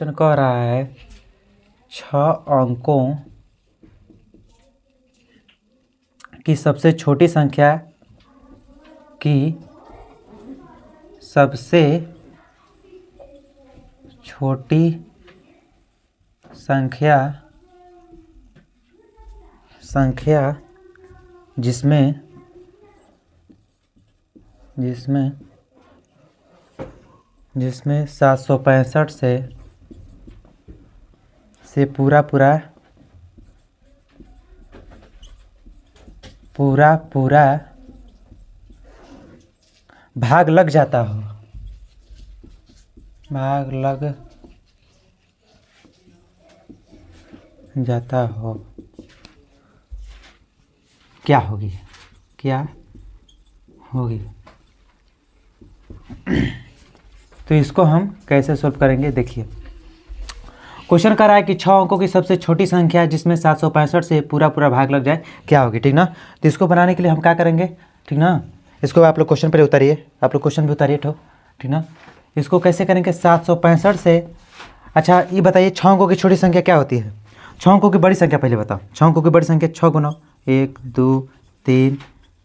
Question कह रहा है 6 अंकों की सबसे छोटी संख्या की सबसे छोटी संख्या जिसमें 765 से पूरा भाग लग जाता हो क्या होगी तो इसको हम कैसे सोल्व करेंगे। देखिए क्वेश्चन कर रहा है कि 6 अंकों की सबसे छोटी संख्या जिसमें 765 से पूरा भाग लग जाए क्या होगी, ठीक ना। तो इसको बनाने के लिए हम क्या करेंगे, ठीक ना। इसको आप लोग क्वेश्चन पर उतारिए, आप लोग क्वेश्चन भी उतारिए ठीक ना। इसको कैसे करेंगे 765 से। अच्छा ये बताइए 6 अंकों की छोटी संख्या क्या होती है। 6 अंकों की बड़ी संख्या पहले बताओ। 6 अंकों की बड़ी संख्या 6 गुना 1 2 3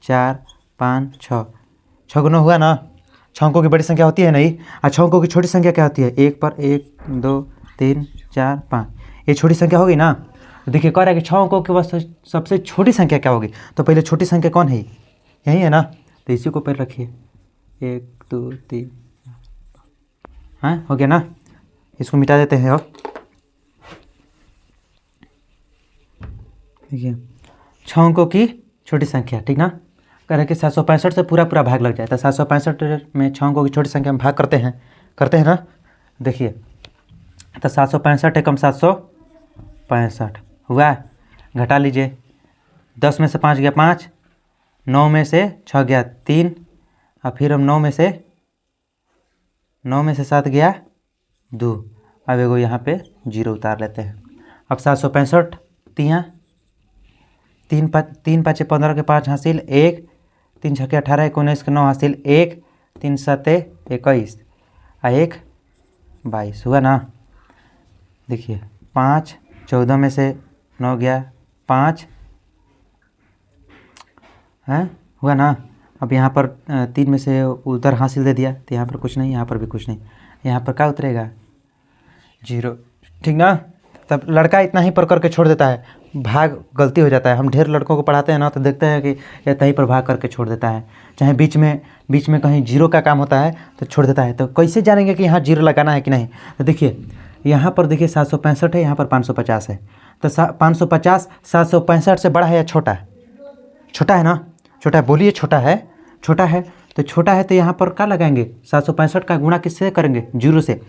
4 5 6 6 गुना हुआ ना। 6 अंकों की बड़ी संख्या होती है नहीं। 6 अंकों की छोटी संख्या क्या होती है, 1 पर 1 2 3 4 5, ये छोटी संख्या होगी ना। देखिए कह रहा है कि 6 अंकों की वस्तु सबसे छोटी संख्या क्या होगी। तो पहले छोटी संख्या कौन है, यही है ना। तो इसी को पहले रखिए 1 2 3, हाँ हो गया ना। इसको मिटा देते हैं। अब देखिए 6 अंकों की छोटी संख्या, ठीक ना। कह रहे हैं कि 765 से पूरा भाग लग जाए। तो 765 में 6 अंकों की छोटी संख्या में भाग करते हैं ना। देखिए तो 765 एकम 765 हुआ, घटा लीजिए। 10 में से 5 गया 5, 9 में से 6 गया 3, और फिर हम 9 में से 7 गया 2। अब एगो यहाँ पे 0 उतार लेते हैं। अब 765 3 5 15 के 5 हासिल 1, 3 6 18 19 के 9 हासिल 1, 3 7 21 और 1 22 हुआ ना। देखिए 5 14 में से 9 गया 5 है, हुआ ना। अब यहाँ पर 3 में से उधर हासिल दे दिया, तो यहाँ पर कुछ नहीं, यहाँ पर भी कुछ नहीं, यहाँ पर क्या उतरेगा 0, ठीक ना। तब लड़का इतना ही पर करके छोड़ देता है, भाग गलती हो जाता है। हम ढेर लड़कों को पढ़ाते हैं ना, तो देखते हैं कि इतना ही पर भाग करके छोड़ देता है। चाहे बीच में कहीं 0 का काम होता है तो छोड़ देता है। तो कैसे जानेंगे कि यहाँ 0 लगाना है कि नहीं। तो देखिए यहाँ पर देखिए 765 है, यहाँ पर 550 है। तो 550 765 से बड़ा है या छोटा है, छोटा है ना। छोटा है, बोलिए छोटा है। तो छोटा है तो यहाँ पर क्या लगाएंगे, 765 का गुणा किससे करेंगे, 0 से।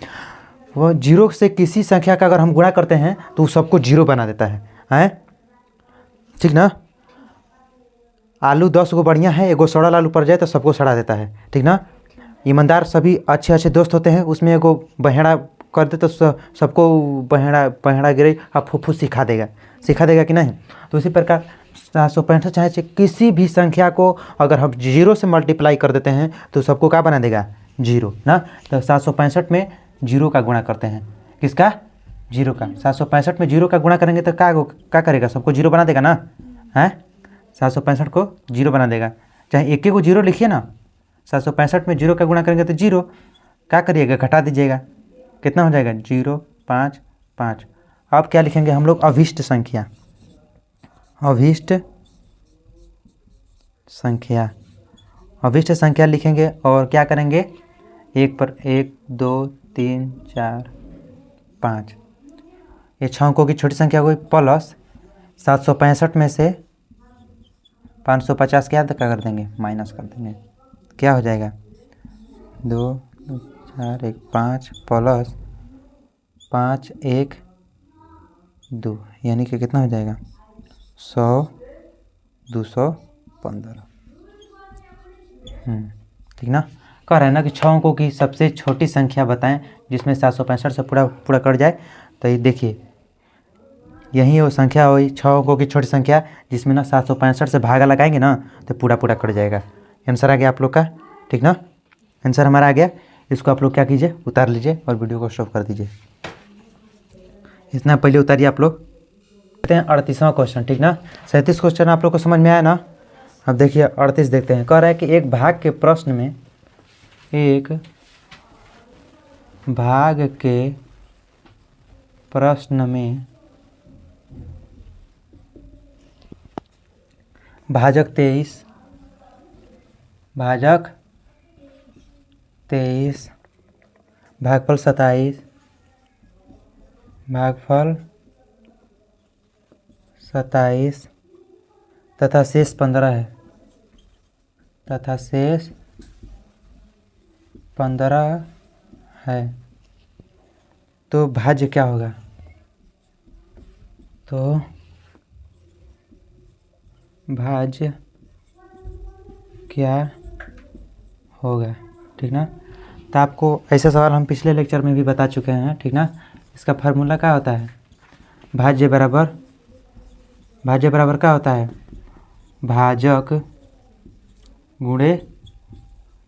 वो 0 से किसी संख्या का अगर हम गुणा करते हैं तो सबको 0 बना देता है, ठीक ना। आलू 10 गो बढ़िया है, एगो सड़ल आलू पड़ जाए तो सबको सड़ा देता है, ठीक ना। ईमानदार सभी अच्छे दोस्त होते हैं, उसमें एगो बहेड़ा कर दे तो सबको बहेड़ा गिरे और फूफू सिखा देगा कि नहीं। तो उसी प्रकार 765 चाहे किसी भी संख्या को अगर हम 0 से मल्टीप्लाई कर देते हैं तो सबको क्या बना देगा, 0 ना। तो 765 में 0 का गुणा करते हैं, किसका, 0 का। 765 में 0 का गुणा करेंगे तो क्या करेगा, सबको 0 बना देगा ना, है। 765 को 0 बना देगा, चाहे एक को 0 लिखिए ना। 765 में 0 का गुणा करेंगे तो 0 क्या करिएगा, घटा दीजिएगा, कितना हो जाएगा 0 5 5। अब क्या लिखेंगे हम लोग, अभिष्ट संख्या लिखेंगे। और क्या करेंगे, 1 पर 1 2 3 4 5, ये 6 अंकों की छोटी संख्या हुई, प्लस 765 में से 550 क्या कर देंगे, माइनस कर देंगे। क्या हो जाएगा 2 4 1 5 प्लस 5 1 2, यानी कि कितना हो जाएगा 100 215, ठीक ना। कह रहे हैं ना कि 6 अंकों की सबसे छोटी संख्या बताएं जिसमें 765 से पूरा कट जाए। तो ये देखिए यही वो संख्या हुई 6 अंकों की छोटी संख्या जिसमें ना 765 से भागा लगाएंगे ना तो पूरा कट जाएगा। आंसर आ गया आप लोग का, ठीक ना। आंसर हमारा आ गया। इसको आप लोग क्या कीजिए, उतार लीजिए और वीडियो को स्टॉप कर दीजिए। इतना पहले उतारिए आप लोग। देखते हैं 38वां क्वेश्चन, ठीक ना। 37 क्वेश्चन आप लोग को समझ में आया ना। अब देखिए 38 देखते हैं। कह रहा है कि एक भाग के प्रश्न में भाजक 23 भागफल 27 तथा शेष 15 है, तो भाज्य क्या होगा? तो भाज्य क्या होगा, ठीक ना। तो आपको ऐसा सवाल हम पिछले लेक्चर में भी बता चुके हैं, ठीक ना। इसका फार्मूला क्या होता है? भाज्य बराबर क्या होता है? भाजक गुणे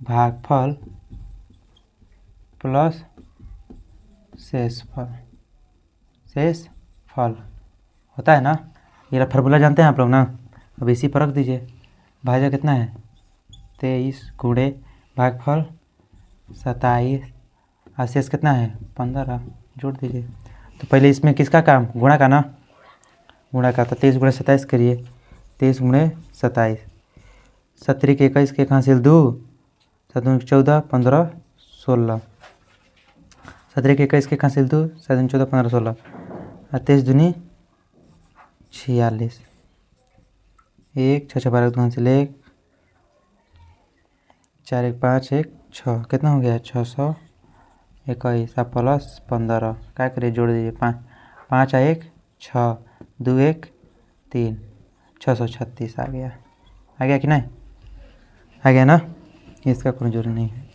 भागफल प्लस शेषफल होता है ना। ये फार्मूला जानते हैं आप लोग ना। अब इसी पर रख दीजिए। भाजक कितना है? 23 गुणे भागफल 27 और शेष कितना है? 15 जोड़ दीजिए। तो पहले इसमें किसका काम? गुणा का ना, गुणा का। तो 23 गुणे 27 करिए। 23 गुणे 27, 17 के 21 के हासिल 2, 7 14 15 16, 17 के 21 के हासिल 2, 7 14 15 16 और 23 दूनी 46, 1 6 6 12 हासिल 1, 4 1 5 1 6, कितना हो गया? 621 आप प्लस 15 क्या करिए? जोड़ दीजिए। 5 1 6 2 1 3, 636 आ गया कि नहीं? आ गया ना। इसका कोई जरूरी नहीं है।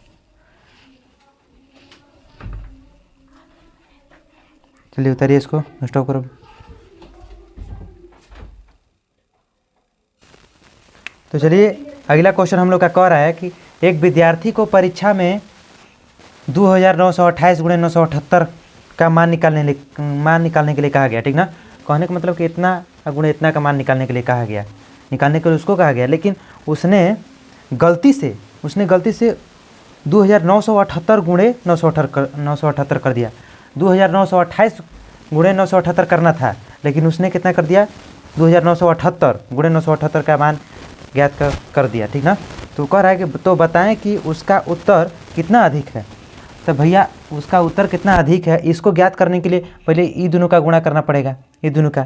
चलिए उतारिए इसको, स्टॉप करो। तो चलिए अगला क्वेश्चन हम लोग का कह रहा है कि एक विद्यार्थी को परीक्षा में 2928 गुणे 978 का मान निकालने के लिए कहा गया, ठीक ना। कहने का मतलब कि इतना गुणे इतना का मान निकालने के लिए कहा गया, निकालने के लिए उसको कहा गया, लेकिन उसने गलती से 2978 गुणे 978 कर दिया। 2928 गुणे 978 करना था, लेकिन उसने कितना कर दिया? 2978 गुणे 978 का मान ज्ञात कर दिया, ठीक ना। तो कह रहा है कि तो बताएं कि उसका उत्तर कितना अधिक है। तो भैया उसका उत्तर कितना अधिक है इसको ज्ञात करने के लिए पहले ये दोनों का गुणा करना पड़ेगा। ये दोनों का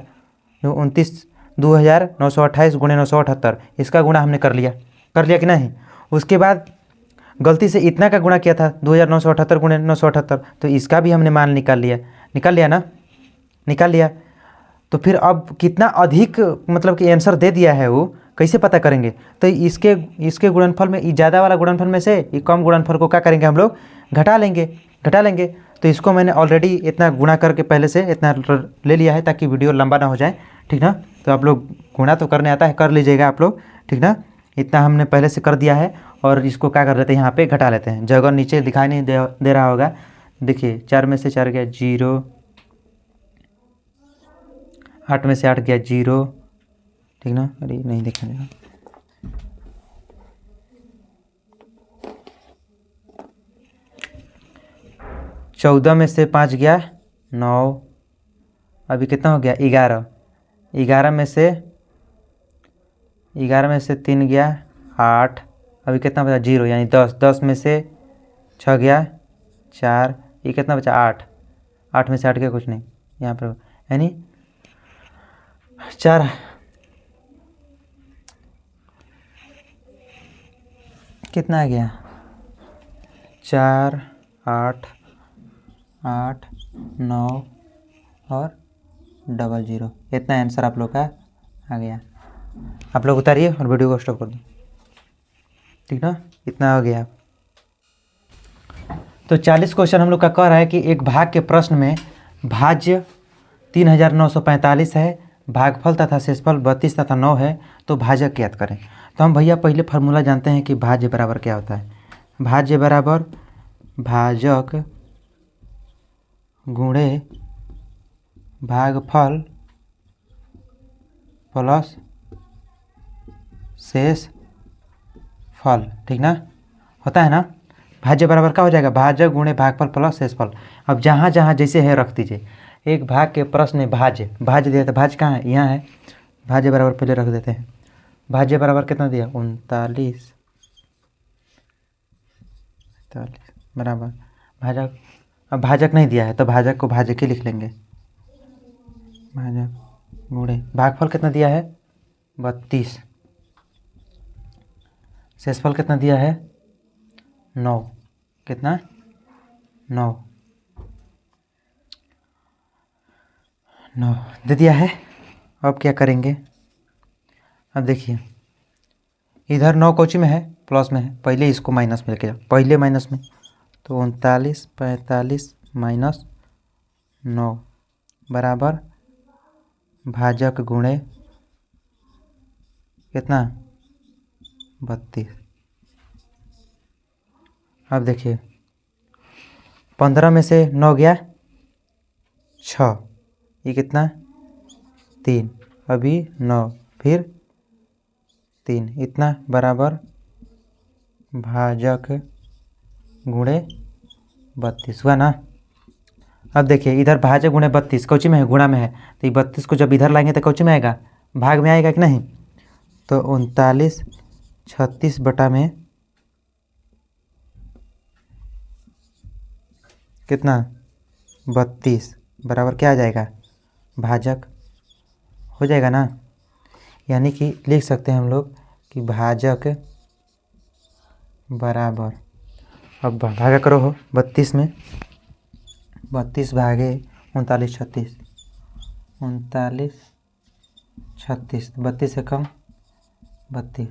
2928 गुणे 978 इसका गुणा हमने कर लिया कि नहीं। उसके बाद गलती से इतना का गुणा किया था 2978 गुणे 978, तो इसका भी हमने मान निकाल लिया ना, निकाल लिया। तो फिर अब कितना अधिक मतलब कि आंसर दे दिया है वो कैसे पता करेंगे? तो इसके गुणनफल में ज़्यादा वाला गुणनफल में से ये कम गुणनफल को क्या करेंगे? हम लोग घटा लेंगे। तो इसको मैंने ऑलरेडी इतना गुणा करके पहले से इतना ले लिया है ताकि वीडियो लंबा ना हो जाए, ठीक ना। तो आप लोग गुणा तो करने आता है, कर लीजिएगा आप लोग, ठीक ना। इतना हमने पहले से कर दिया है और इसको क्या कर लेते हैं? यहाँ पे घटा लेते हैं। जगह नीचे दिखाई नहीं दे रहा होगा, देखिए 4 में से 4 गया 0, 8 में से 8 गया 0, ठीक ना। अरे नहीं दिखाने 14 में से 5 गया 9, अभी कितना हो गया? 11, 11 में से 3 गया 8, अभी कितना बचा? 0 यानी 10, 10 में से 6 गया 4, ये कितना बचा? 8, 8 में से 8 गया कुछ नहीं यहाँ पर, यानी 4 कितना आ गया? 4 8 8 9 और 00, इतना आंसर आप लोग का आ गया। आप लोग उतारिए और वीडियो को स्टॉप कर दो, ठीक ना। इतना हो गया। तो 40 क्वेश्चन हम लोग का कह रहा है कि एक भाग के प्रश्न में भाज्य 3945 है, भागफल तथा शेषफल 32 तथा 9 है, तो भाजक ज्ञात करें। तो हम भैया पहले फार्मूला जानते हैं कि भाज्य बराबर क्या होता है। भाज्य बराबर भाजक गुणे भागफल प्लस शेष फल, ठीक ना, होता है ना। भाज्य बराबर क्या हो जाएगा, भाज्य गुणे भागफल प्लस शेषफल। अब जहाँ जहाँ जैसे है रख दीजिए। एक भाग के प्रश्न में भाज्य दिया था, भाज्य कहाँ है, यहाँ है। भाज्य बराबर पहले रख देते हैं। भाज्य बराबर कितना दिया, 39 बराबर भाजक। अब भाजक नहीं दिया है तो भाजक को भाजक ही लिख लेंगे। भाजक गुणे भागफल कितना दिया है, 32। शेषफल कितना दिया है, 9। कितना, 9 दे दिया है। अब क्या करेंगे, अब देखिए इधर 9 कोची में है, प्लस में है, पहले इसको माइनस में लेके जाओ, पहले माइनस में। तो 39 45 माइनस 9 बराबर भाजक गुणे कितना, 32। अब देखिए 15 में से 9 गया 6, ये कितना 3, अभी 9 फिर 3, इतना बराबर भाजक गुणे 32 हुआ ना। अब देखिए इधर भाजक गुणे 32 कौची में है, गुणा में है, तो ये 32 को जब इधर लाएंगे तो कौची में आएगा, भाग में आएगा कि नहीं। तो 39 36 बटा में कितना, 32 बराबर क्या आ जाएगा, भाजक हो जाएगा ना। यानी कि लिख सकते हैं हम लोग कि भाजक बराबर, अब भागा करो हो 32 में, 32 भागे 39 36, 39 36, 32 से कम 32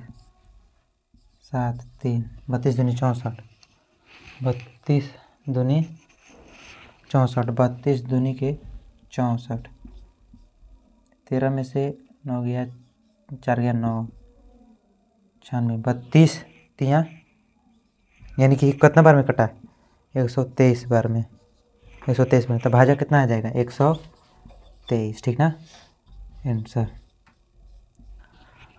7 3, 32 दूनी 64, 32 दूनी 64, 32 दूनी के 64, 13 में से 9 गया 4 गया 9 96, 32 तियाँ यानी कि कितना बार में कटा, 123 बार में, 123 में, तो भाजक कितना आ जाएगा, 123, ठीक ना आंसर।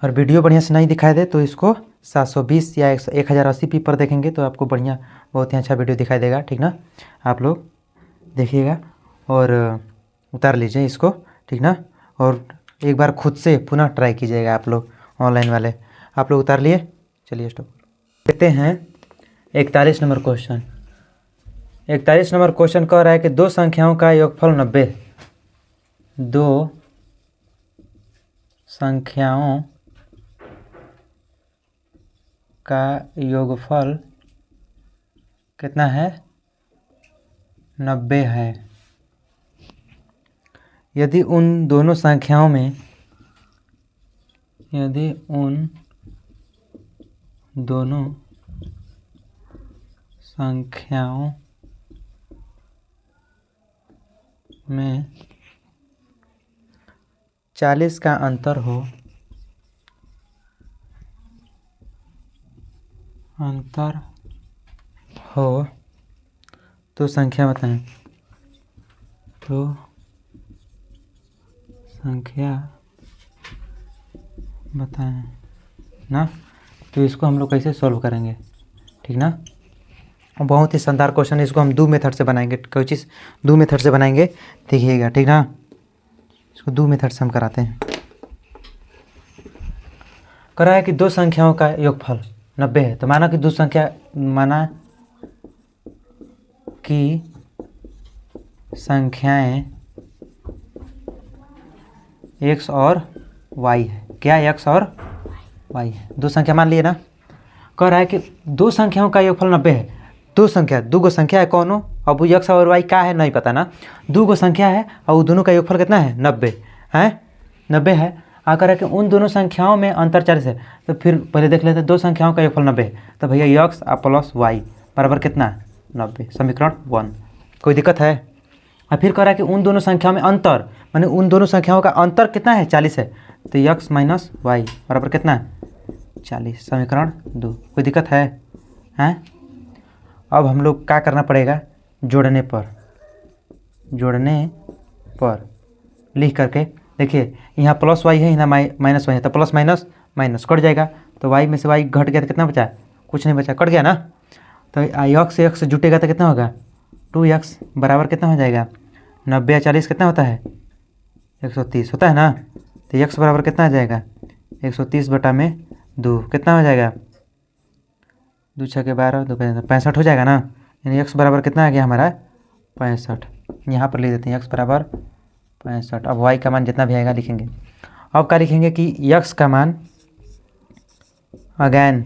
और वीडियो बढ़िया से नहीं दिखाई दे तो इसको 720 या 1080p पर देखेंगे तो आपको बढ़िया बहुत ही अच्छा वीडियो दिखाई देगा, ठीक ना। आप लोग देखिएगा और उतार लीजिए इसको, ठीक ना। और एक बार खुद से पुनः ट्राई कीजिएगा आप लोग ऑनलाइन वाले। आप लोग उतार लिए, चलिए स्टॉप देखते हैं। 41 नंबर क्वेश्चन, 41 नंबर क्वेश्चन कह रहा है कि दो संख्याओं का योगफल 90, दो संख्याओं का योगफल कितना है, 90 है। यदि उन दोनों संख्याओं में, यदि उन दोनों संख्याओं में 40 का अंतर हो, तो संख्या बताएं, तो संख्या बताएं ना। तो इसको हम लोग कैसे सॉल्व करेंगे, ठीक ना। बहुत ही शानदार क्वेश्चन है, इसको हम दो मेथड से बनाएंगे। कोई चीज़ दो मेथड से बनाएंगे, देखिएगा, ठीक ना। इसको दो मेथड से हम कराते हैं। करा है कि दो संख्याओं का योगफल 90 है, तो माना कि दो संख्या, माना कि संख्याएं x और y है। क्या x और y है, दो संख्या मान लिए ना। कह रहा है कि दो संख्याओं का योगफल 90 है। दो संख्या, दो गो संख्या है कौन हो, अब x और y क्या है नहीं पता ना। दो गो संख्या है और दोनों का योगफल कितना है, 90 है, 90 है। आकर है कि उन दोनों संख्याओं में अंतर 40 है। तो फिर पहले देख लेते हैं, दो संख्याओं का योगफल 90 है, तो भैया x प्लस y बराबर कितना, 90, समीकरण 1। कोई दिक्कत है। और फिर कह रहा है कि उन दोनों संख्याओं में अंतर, माने उन दोनों संख्याओं का अंतर कितना है, 40 है, तो x माइनस वाई बराबर कितना है, 40, समीकरण 2। कोई दिक्कत है हैं। अब हम लोग क्या करना पड़ेगा, जोड़ने पर लिख करके देखिए, यहाँ प्लस वाई है, यहाँ माइनस वाई है, तो प्लस माइनस माइनस कट जाएगा, तो वाई में से वाई घट गया तो कितना बचा? कुछ नहीं बचा, कट गया ना। तो एक्स से एक्स जुटेगा तो कितना होगा? 2x बराबर कितना हो जाएगा? 90 या 40 कितना होता है? 130 होता है ना। तो x बराबर कितना आ जाएगा? 130 बटा में 2 कितना हो जाएगा? 2 छः के 12, 2 65 हो जाएगा ना। यानी x बराबर कितना आ गया हमारा? 65। यहाँ पर लिख देते हैं x बराबर 65। अब y का मान जितना भी आएगा लिखेंगे। अब क्या लिखेंगे कि x का मान अगेन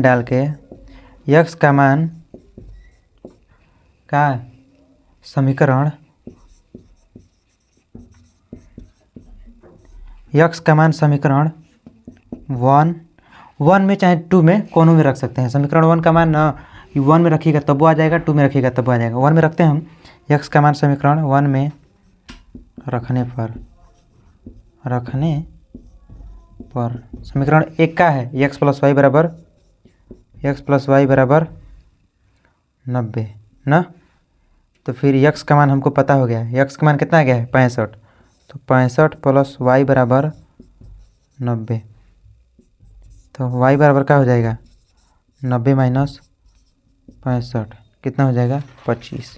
डाल के x का मान का समीकरण x का मान समीकरण 1 में चाहे 2 में कोनो में रख सकते हैं। समीकरण 1 का मान 1 में रखिएगा तब वो आ जाएगा, 2 में रखिएगा तब वो आ जाएगा। 1 में रखते हैं हम x का मान समीकरण 1 में रखने पर समीकरण 1 का है x प्लस वाई बराबर 90 ना। तो फिर x का मान हमको पता हो गया है, x का मान कितना आ गया है? 65। तो 65 प्लस y बराबर 90, तो y बराबर क्या हो जाएगा? 90 माइनस 65 कितना हो जाएगा? 25।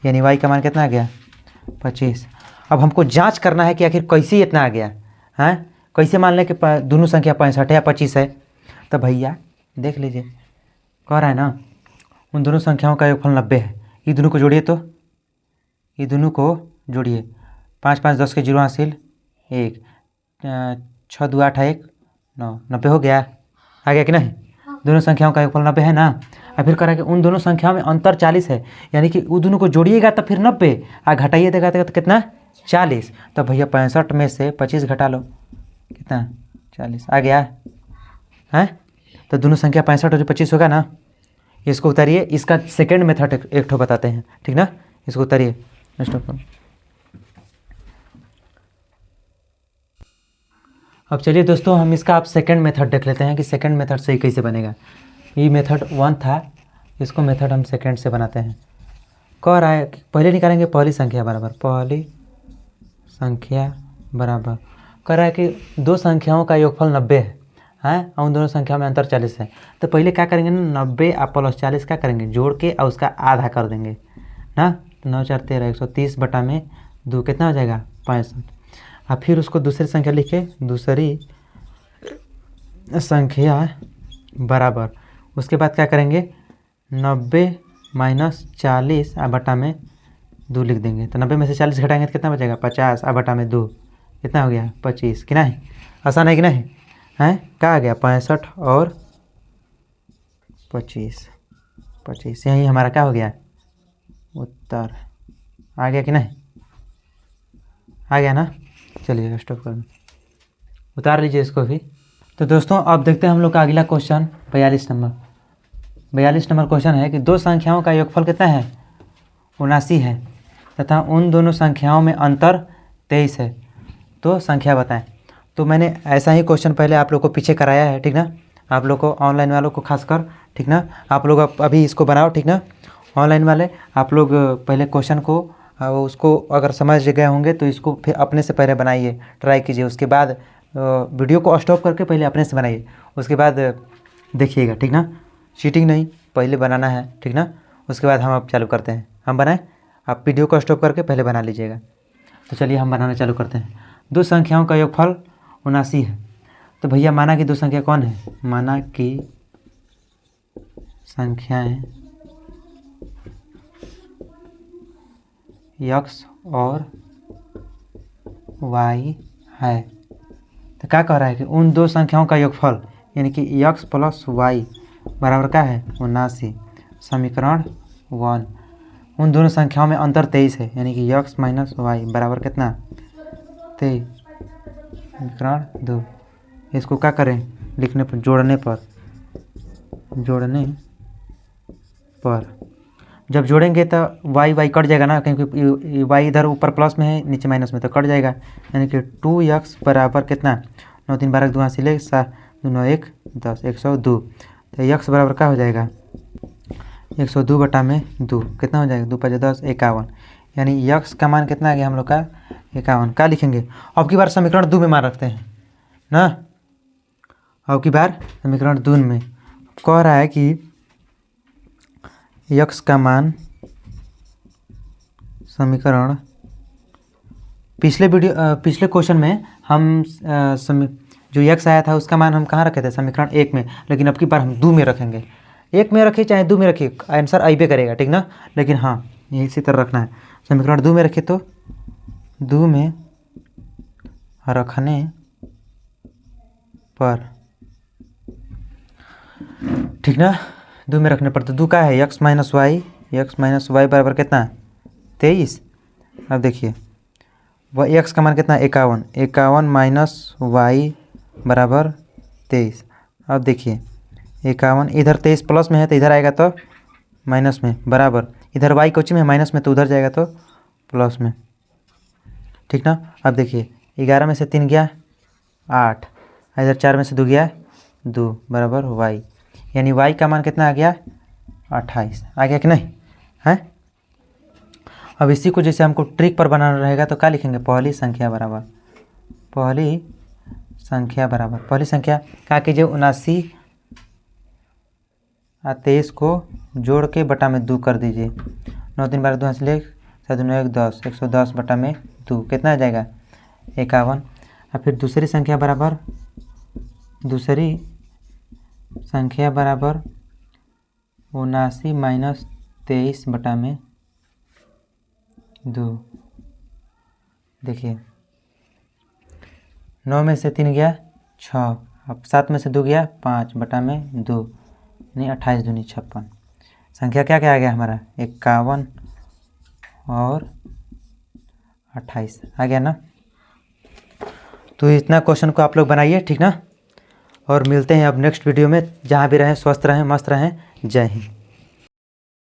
यानी y का मान कितना आ गया? 25। अब हमको जांच करना है कि आखिर कैसे इतना आ गया है। कैसे मान लें कि दोनों संख्या 65 है या 25 है। तो भैया देख लीजिए, कह रहा है ना उन दोनों संख्याओं का योगफल 90 है। ये दोनों को जोड़िए, तो ये दोनों को जोड़िए। 5 5 10 के 0 हासिल 1, 6 2 8 1 9, 90 हो गया। आ गया कि नहीं? दोनों संख्याओं का योगफल 90 है ना। और फिर कह रहा है कि उन दोनों संख्याओं में अंतर 40 है, यानी कि उन दोनों को जोड़िएगा तो फिर 90, घटाइए देगा तो कितना? 40। तो भैया 65 में से 25 घटा लो, कितना? 40 आ गया है। तो दोनों संख्या 65 और 25 होगा ना। इसको उतारिए, इसका सेकेंड मेथड एक ठो बताते हैं, ठीक ना। इसको उतारिए। अब चलिए दोस्तों, हम इसका आप सेकेंड मेथड देख लेते हैं कि सेकेंड मेथड से ही कैसे बनेगा। ये मेथड 1 था, इसको मेथड हम सेकेंड से बनाते हैं। कह रहा है कि पहले निकालेंगे पहली संख्या बराबर, कह रहा है कि दो संख्याओं का योगफल 90 है और उन दोनों संख्याओं में अंतर 40 है। तो पहले क्या करेंगे ना, 90 और प्लस 40 क्या करेंगे? जोड़ के और उसका आधा कर देंगे ना। तो 9 4 13, 130 बटा में 2 कितना हो जाएगा? 65। और फिर उसको दूसरी संख्या लिखे, दूसरी संख्या बराबर, उसके बाद क्या करेंगे? 90 माइनस 40 और बटा में 2 लिख देंगे। तो 90 में से 40 घटाएंगे तो कितना बचेगा? 50 और बटा में 2 कितना हो गया? 25। कि नहीं? आसान है कि नहीं है? क्या आ गया? 65 और 25 यही हमारा क्या हो गया? उत्तर आ गया कि नहीं? आ गया ना। चलिए स्टॉप कर, उतार लीजिए इसको भी। तो दोस्तों अब देखते हैं हम लोग का अगला क्वेश्चन 42 नंबर क्वेश्चन है कि दो संख्याओं का योगफल कितना है? 79 है तथा उन दोनों संख्याओं में अंतर 23 है, तो संख्या बताएं। तो मैंने ऐसा ही क्वेश्चन पहले आप लोग को पीछे कराया है, ठीक ना। आप लोग को ऑनलाइन वालों को खासकर, ठीक ना, आप लोग अभी इसको बनाओ, ठीक ना। ऑनलाइन वाले आप लोग पहले क्वेश्चन को उसको अगर समझ गए होंगे तो इसको फिर अपने से पहले बनाइए, ट्राई कीजिए। उसके बाद वीडियो को स्टॉप करके पहले अपने से बनाइए, उसके बाद देखिएगा, ठीक ना। चीटिंग नहीं, पहले बनाना है, ठीक ना। उसके बाद हम अब चालू करते हैं। हम बनाएं, आप वीडियो को स्टॉप करके पहले बना लीजिएगा। तो चलिए हम बनाना चालू करते हैं। दो संख्याओं का योगफल 79 है। तो भैया माना कि दो संख्या कौन है? माना कि संख्याएं x और y है। तो क्या कह रहा है कि उन दो संख्याओं का योगफल यानी कि x प्लस y बराबर क्या है? 79। समीकरण 1, उन दोनों संख्याओं में अंतर 23 है, यानी कि x माइनस वाई बराबर कितना? 23। समीकरण 2, इसको क्या करें? लिखने पर, जोड़ने पर जब जोड़ेंगे तो y कट जाएगा ना, क्योंकि y इधर ऊपर प्लस में है, नीचे माइनस में, तो कट जाएगा। यानी कि 2x बराबर कितना? 9 3 12 2 हासिल 7 2 9 1 10, 102। तो x बराबर क्या हो जाएगा? 102 बटा में 2 कितना हो जाएगा? 2 5 10 51। यानी यक्स का मान कितना आ गया हम लोग का 51। क्या लिखेंगे? अब की बार समीकरण 2 में मान रखते हैं ना। अब की बार समीकरण 2 में कह रहा है कि यक्स का मान समीकरण पिछले क्वेश्चन में हम जो यक्स आया था उसका मान हम कहाँ रखे थे? समीकरण 1 में। लेकिन अब की बार हम 2 में रखेंगे। 1 में रखिए चाहे 2 में रखिए, आंसर आइबे करेगा, ठीक ना। लेकिन हाँ, ये इसी तरह रखना है। समीकरण 2 में रखिए तो 2 में रखने पर, ठीक ना, 2 में रखने पर। तो 2 का है x माइनस वाई बराबर कितना? 23। अब देखिए वह x का मान कितना? 51 माइनस वाई बराबर 23। अब देखिए 51, इधर 23 प्लस में है तो इधर आएगा तो माइनस में, बराबर इधर y कोची में माइनस में तो उधर जाएगा तो प्लस में, ठीक ना। अब देखिए 11 में से 3 गया 8, इधर 4 में से 2 गया 2, बराबर y, यानी y का मान कितना आ गया? 28 आ गया कि नहीं है। अब इसी को जैसे हमको ट्रिक पर बनाना रहेगा तो क्या लिखेंगे? पहली संख्या बराबर पहली संख्या क्या कीजिए? 79 और 23 को जोड़ के बटा में 2 कर दीजिए। 9 3 12 2 से ले 7 9 1 10, 110 बटा में 2 कितना आ जाएगा? 51। और फिर दूसरी संख्या बराबर 79 माइनस 23 बटा में 2। देखिए 9 में से 3 गया 6, अब 7 में से 2 गया 5 बटा में 2, यानी 28 दूनी 56। संख्या क्या क्या आ गया हमारा? 51 और 28 आ गया ना। तो इतना क्वेश्चन को आप लोग बनाइए, ठीक ना। और मिलते हैं अब नेक्स्ट वीडियो में। जहाँ भी रहें स्वस्थ रहें, मस्त रहें। जय हिंद।